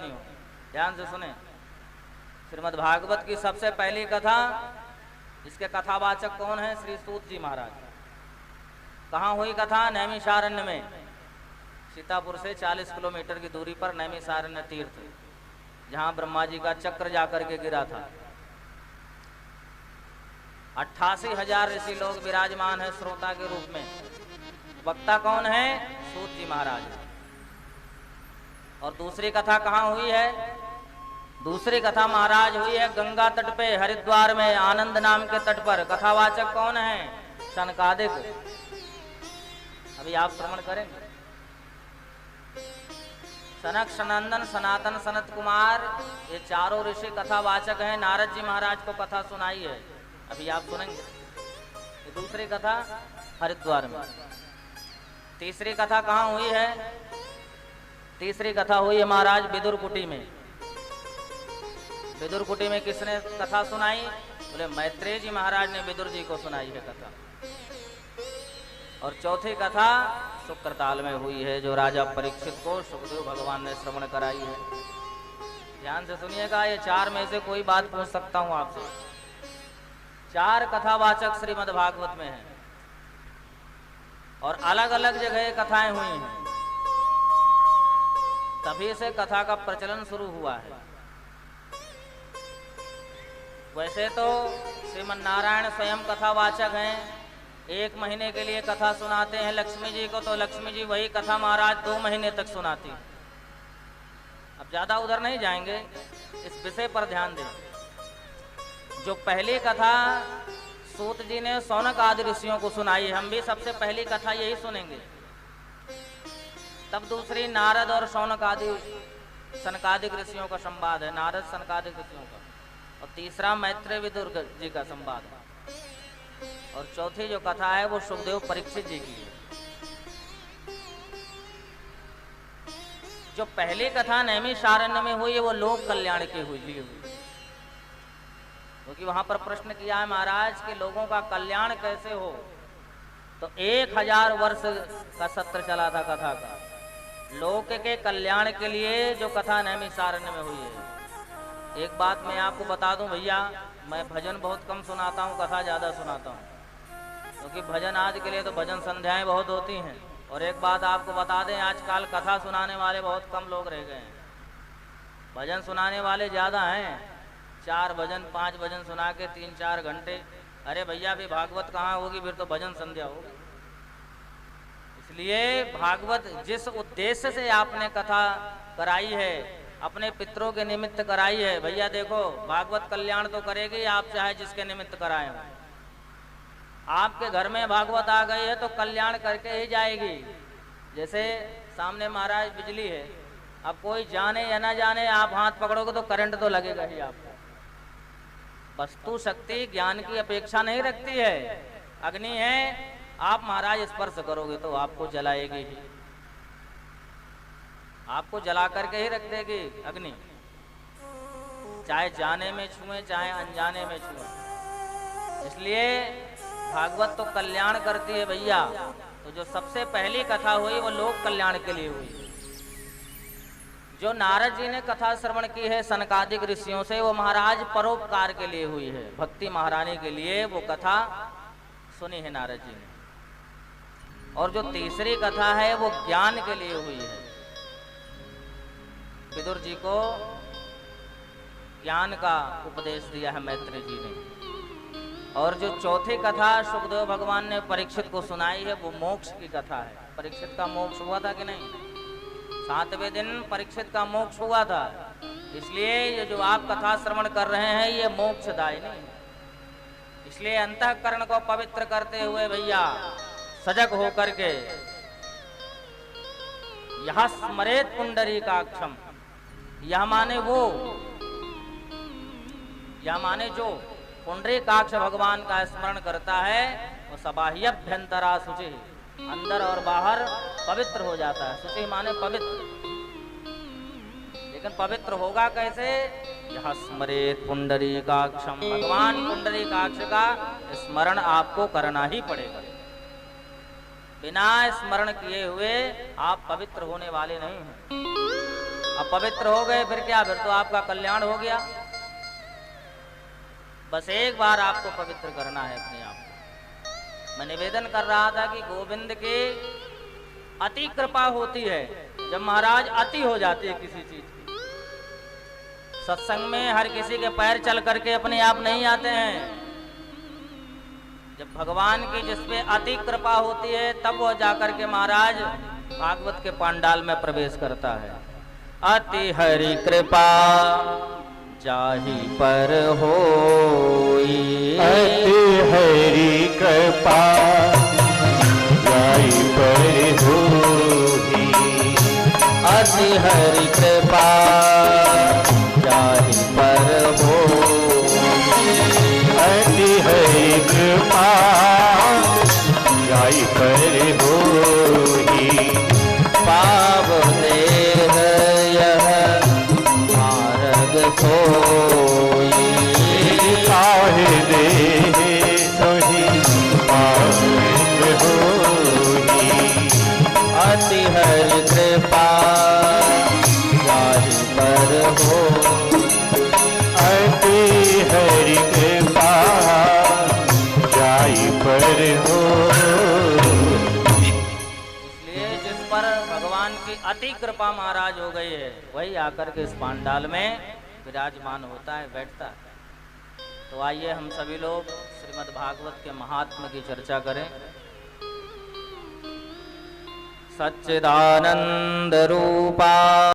सुनी हो, ध्यान से सुने। श्रीमद् भागवत की सबसे पहली कथा, इसके कथावाचक कौन है? श्री सूत जी महाराज। कहाँ हुई कथा? नैमिषारण्य में, सीतापुर से 40 किलोमीटर की दूरी पर नैमिषारण्य तीर्थ, जहाँ ब्रह्मा जी का चक्र जाकर के गिरा था। 88,000 ऋषि लोग विराजमान है श्रोता के रूप में। वक्ता कौन है? सूत जी महाराज। और दूसरी कथा कहाँ हुई है? दूसरी कथा महाराज हुई है गंगा तट पे, हरिद्वार में, आनंद नाम के तट पर। कथावाचक कौन है? सनकादिक। अभी आप श्रवण करेंगे। सनक, सनंदन, सनातन, सनत कुमार, ये चारों ऋषि कथावाचक हैं। नारद जी महाराज को कथा सुनाई है, अभी आप सुनेंगे। ये दूसरी कथा हरिद्वार में। तीसरी कथा कहाँ हुई है? तीसरी कथा हुई है महाराज विदुर कुटी में। विदुर कुटी में किसने कथा सुनाई? बोले मैत्रेय जी महाराज ने विदुर जी को सुनाई है कथा। और चौथी कथा शुक्रताल में हुई है, जो राजा परीक्षित को सुखदेव भगवान ने श्रवण कराई है। ध्यान से सुनिएगा, ये चार में से कोई बात पूछ सकता हूं आपसे। चार कथावाचक श्रीमद् भागवत में हैं और अलग अलग जगह कथाएं हुई हैं। तभी से कथा का प्रचलन शुरू हुआ है। वैसे तो श्रीमन नारायण स्वयं कथावाचक हैं, 1 महीने के लिए कथा सुनाते हैं लक्ष्मी जी को, तो लक्ष्मी जी वही कथा महाराज 2 महीने तक सुनाती। अब ज्यादा उधर नहीं जाएंगे, इस विषय पर ध्यान दें। जो पहली कथा सूत जी ने सौनक आदि ऋषियों को सुनाई, हम भी सबसे पहली कथा यही सुनेंगे। तब दूसरी नारद और सौनक आदि सनकादिक ऋषियों का संवाद है, नारद सनकादिक ऋषियों का। और तीसरा मैत्रेय विदुर जी का संवाद है। और चौथी जो कथा है वो सुखदेव परीक्षित जी की है। जो पहली कथा नैमिषारण्य में हुई है वो लोक कल्याण की हुई, क्योंकि वहां पर प्रश्न किया है महाराज कि लोगों का कल्याण कैसे हो। तो 1000 वर्ष का सत्र चला था कथा का, लोक के कल्याण के लिए जो कथा नैमिषारण्य में हुई है। एक बात मैं आपको बता दूं भैया, मैं भजन बहुत कम सुनाता हूं, कथा ज्यादा सुनाता हूं, क्योंकि भजन आज के लिए तो भजन संध्याएं बहुत होती हैं। और एक बात आपको बता दें, आजकल कथा सुनाने वाले बहुत कम लोग रह गए हैं, भजन सुनाने वाले ज्यादा हैं। 4 भजन 5 भजन सुना के 3-4 घंटे, अरे भैया अभी भागवत कहाँ होगी, फिर तो भजन संध्या होगी। इसलिए भागवत जिस उद्देश्य से आपने कथा कराई है, अपने पितरों के निमित्त कराई है, भैया देखो भागवत कल्याण तो करेगी, आप चाहे जिसके निमित्त कराए हो। आपके घर में भागवत आ गई है तो कल्याण करके ही जाएगी। जैसे सामने महाराज बिजली है, अब कोई जाने या ना जाने आप हाथ पकड़ोगे तो करंट तो लगेगा ही आपको। वस्तु शक्ति ज्ञान की अपेक्षा नहीं रखती है। अग्नि है, आप महाराज स्पर्श करोगे तो आपको जलाएगी ही, आपको जला करके ही रख देगी अग्नि, चाहे जाने में छुए चाहे अनजाने में छुए। इसलिए भागवत तो कल्याण करती है भैया। तो जो सबसे पहली कथा हुई वो लोक कल्याण के लिए हुई। जो नारद जी ने कथा श्रवण की है सनकादिक ऋषियों से, वो महाराज परोपकार के लिए हुई है, भक्ति महारानी के लिए वो कथा सुनी है नारद जी ने। और जो तीसरी कथा है वो ज्ञान के लिए हुई है, विदुर जी को ज्ञान का उपदेश दिया है मैत्रेय जी ने। और जो चौथी कथा सुखदेव भगवान ने परीक्षित को सुनाई है वो मोक्ष की कथा है। परीक्षित का मोक्ष हुआ था कि नहीं? 7वें दिन परीक्षित का मोक्ष हुआ था। इसलिए ये जो आप कथा श्रवण कर रहे हैं ये मोक्षदायिनी है। इसलिए अंतःकरण को पवित्र करते हुए भैया सजग होकर के यह स्मरेत पुंडरीकाक्षम, यह माने वो, यह माने जो पुंडरीकाक्ष भगवान का स्मरण करता है वो सबाह्यभ्यंतरा शुचि, अंदर और बाहर पवित्र हो जाता है। शुचि माने पवित्र, लेकिन पवित्र होगा कैसे? यह स्मरेत पुंडरीकाक्षम, भगवान पुंडरीकाक्ष का स्मरण आपको करना ही पड़ेगा। बिना स्मरण किए हुए आप पवित्र होने वाले नहीं हैं। अब पवित्र हो गए फिर क्या, फिर तो आपका कल्याण हो गया। बस एक बार आपको पवित्र करना है अपने आप को। मैं निवेदन कर रहा था कि गोविंद की अति कृपा होती है, जब महाराज अति हो जाती है किसी चीज की। सत्संग में हर किसी के पैर चल करके अपने आप नहीं आते हैं। जब भगवान की जिसपे अति कृपा होती है तब वो जाकर के महाराज भागवत के पांडाल में प्रवेश करता है। अति हरि कृपा जाहि पर होई, अति हरि कृपा जाहि पर होई, अति हरि कृपा जाहि पर होई, अति हरि कृपा जाहि पर होई, पाव देह यह मार्ग सोई, काहे देह सोहि मार्ग होई, अति हरि कृपा जाहि पर होई, अति हरि कृपा जाहि पर होई। इसलिए जिस पर भगवान की अति कृपा महाराज हो गई है वही आकर के इस पांडाल में विराजमान होता है, बैठता है। तो आइए हम सभी लोग श्रीमद् भागवत के महात्म्य की चर्चा करें। सच्चिदानंद रूपा